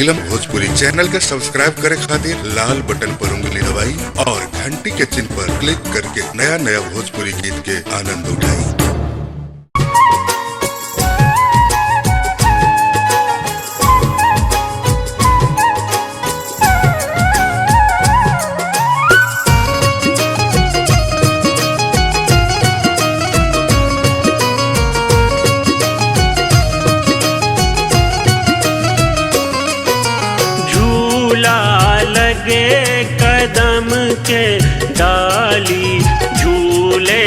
नीलम Bhojpuri channel के subscribe करे खातिर लाल बटन पर उंगली दबाई और घंटी के चिन्ह पर क्लिक करके नया नया भोजपुरी गीत के आनंद उठाई। लगे कदम के डाली झूले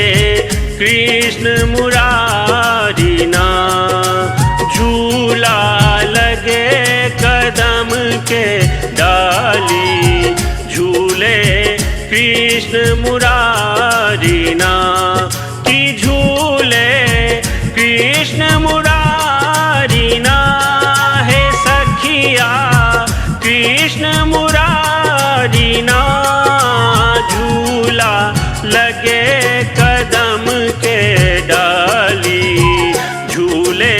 कृष्ण मुरारी ना, झूला लगे कदम के डाली झूले कृष्ण मुरारी ना, कि झूले कृष्ण मुरारी ना है सखिया कृष्ण मुरारी ना, झूला लगे कदम के डाली झूले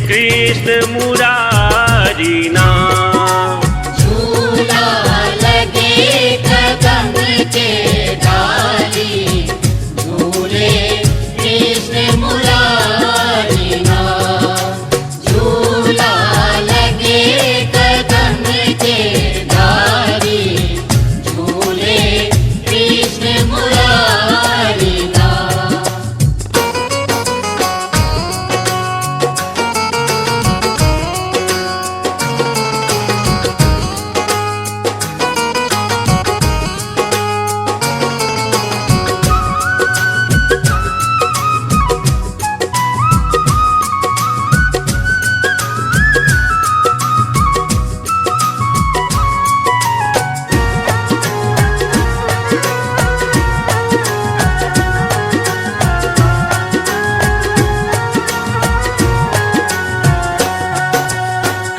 कृष्ण मुरारी ना, झूला लगे कदम के डाली झूले कृष्ण मुरारी ना, झूला लगे कदम के डाली झूले कृष्ण मुरारी ना।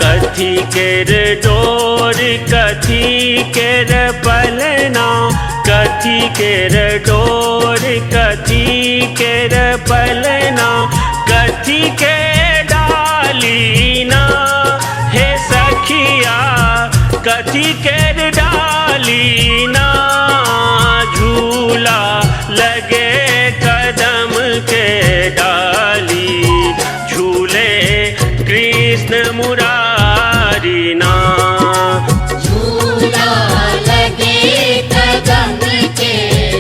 कथी केर डोर कथी केर पलना, कथी केर डोर कथी केर पलना, कथी के डाली ना हे सखिया कथी केर डाली ना, झूला लगे कदम के डाली झूले कृष्ण मुरारी ना, झूला लगे कदम के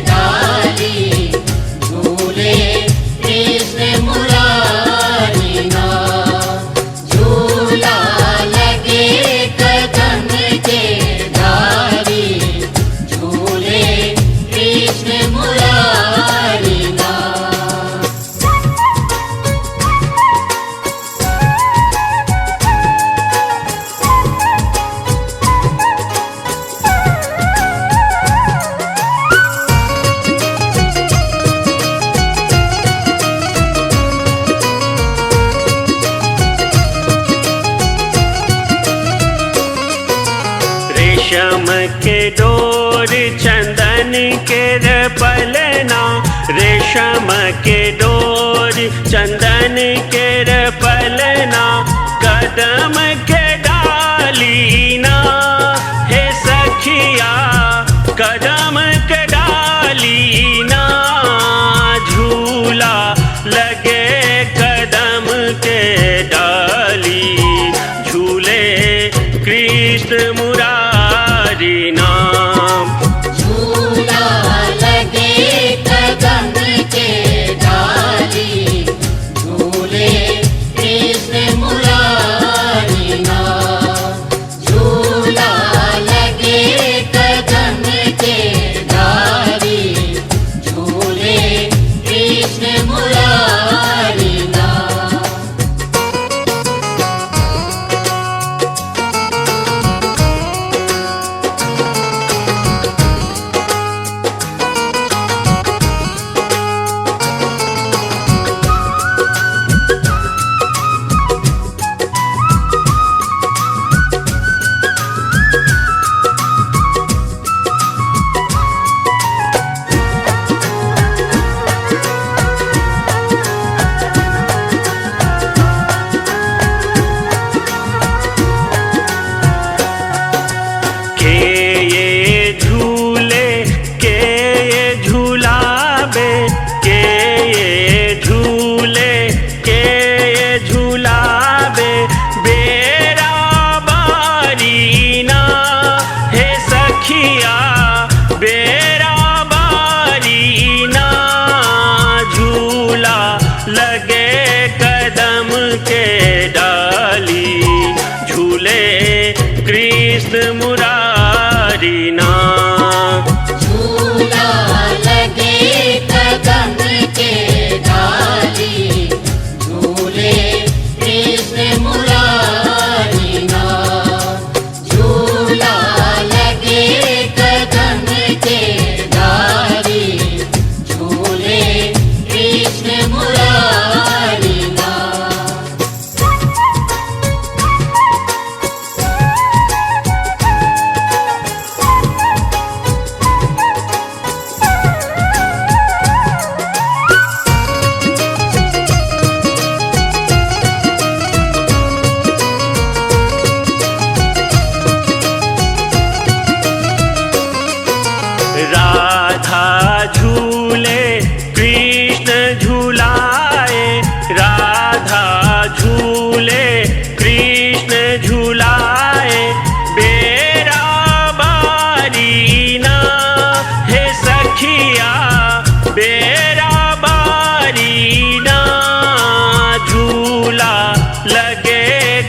डाली झूले कृष्ण मुरारी ना, झूला लगे कदम के डाली झूले कृष्ण मुरारी ना। रेशम के डोर चंदन के पलना, रेशम के डोर चंदन के पलना, कदम के डाली ना हे सखिया कदम के डाली ना, झूला लगे कदम के डाली झूले कृष्ण मुरारी ना, झूला लगे कदम के डाली झूले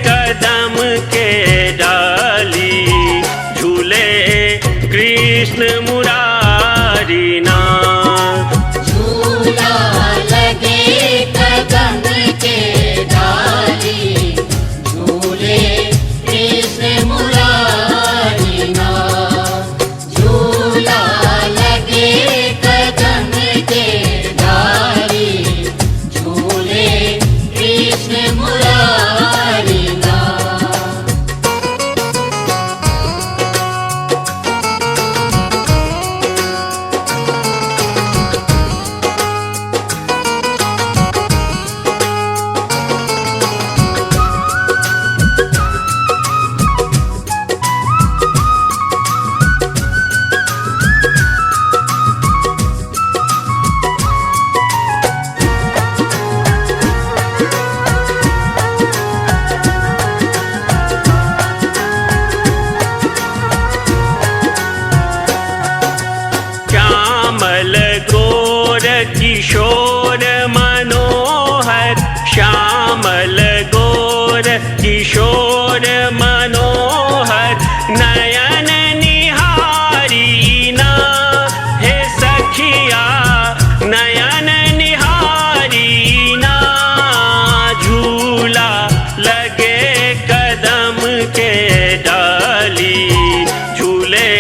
कदम के डाली झूले कृष्ण मुरारी नाथ। झूला लगे कदम के डाली झूले कृष्ण मुरारी नाथ। झूला लगे कदम के डाली झूले कृष्ण मुरारी नाथ। श्यामल गोर किशोर मनोहर, श्यामल गोर किशोर मनोहर, नयन निहारी ना हे सखिया नयन निहारी ना। झूला लगे कदम के डाली झूले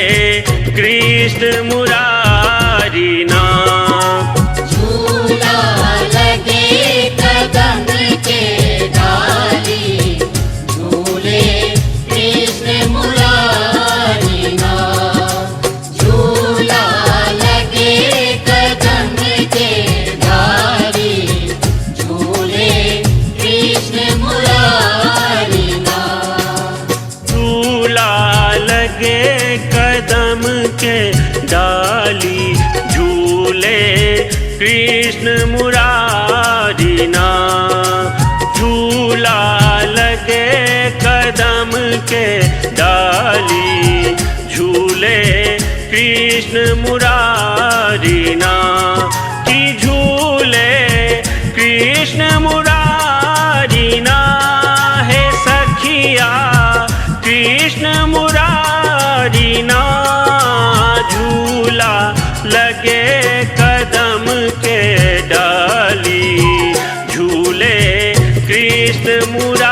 कृष्ण मुरारी नाथ। झूला लगे कदम के डाली झूले कृष्ण मुरारी नाथ। झूला लगे कदम के डाली झूले कृष्ण मुरारी नाथ। झूला लगे कदम के डाली झूले कृष्ण मुरारी नाथ। झूला लगे कदम के डाली झूले कृष्ण मुरारी नाथ। कि झूले कृष्ण मुरारी नाथ हे सखिया कृष्ण मुरारी नाथ। झूला लगे कदम के डाली झूले कृष्ण मुरारी